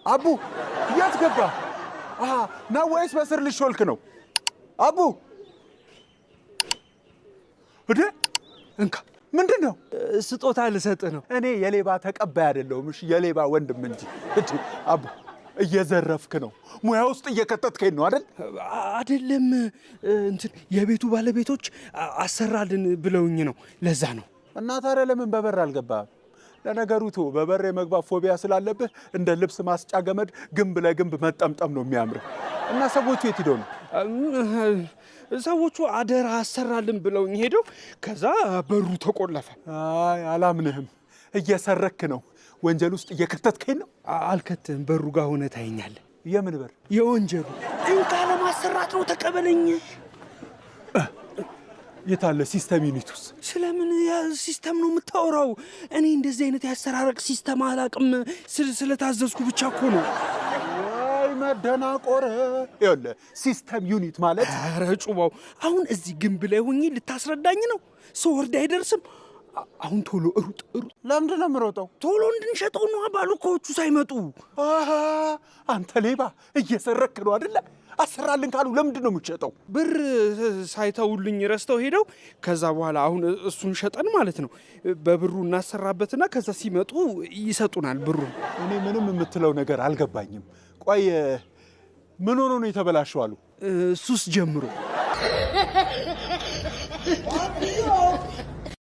አቡ የት ገባ? ነው ወይስ በስር ልሾልክ ነው? አቡ እንካ ምንድን ነው? ስጦታ ልሰጥህ ነው። እኔ የሌባ ተቀባይ አይደለሁም። እሺ የሌባ ወንድም እንጂ። አቡ እየዘረፍክ ነው። ሙያ ውስጥ እየከተትከኝ ነው አይደል? አይደለም እንትን የቤቱ ባለቤቶች አሰራልን ብለውኝ ነው። ለዛ ነው። እና ታዲያ ለምን በበር አልገባህም? ለነገሩ ቶ በበር የመግባት ፎቢያ ስላለብህ እንደ ልብስ ማስጫ ገመድ ግንብ ለግንብ መጠምጠም ነው የሚያምርህ። እና ሰዎቹ የት ሄደው ነው? ሰዎቹ አደራ አሰራልን ብለውኝ ሄደው ከዛ በሩ ተቆለፈ። አይ አላምንህም። እየሰረክ ነው። ወንጀል ውስጥ እየከተትከኝ ነው። አልከትህም። በሩ ጋር ሆነ ታየኛለህ። የምን በር? የወንጀሉ። እንካ ለማሰራት ነው። ተቀበለኝ። የታለ ሲስተም ዩኒቱስ? ስለምን ሲስተም ነው የምታወራው? እኔ እንደዚህ አይነት ያሰራረቅ ሲስተም አላቅም። ስለታዘዝኩ ብቻ እኮ ነው። ወይ መደናቆር። ይኸውልህ ሲስተም ዩኒት ማለት ኧረ ጩባው፣ አሁን እዚህ ግንብ ላይ ሆኜ ልታስረዳኝ ነው? ሰው ወርድ አይደርስም። አሁን ቶሎ ሩጥ። ለምንድን ነው የምሮጠው? ቶሎ እንድንሸጠው ነው ባሉኮቹ ሳይመጡ። አንተ ሌባ እየሰረክ ነው አይደለ? አሰራልን ካሉ ለምንድን ነው የምትሸጠው? ብር ሳይተውልኝ ረስተው ሄደው ከዛ በኋላ አሁን እሱን ሸጠን ማለት ነው። በብሩ እናሰራበትና ከዛ ሲመጡ ይሰጡናል ብሩን። እኔ ምንም የምትለው ነገር አልገባኝም። ቆይ ምን ሆኖ ነው የተበላሸው አሉ? ሱስ ጀምሮ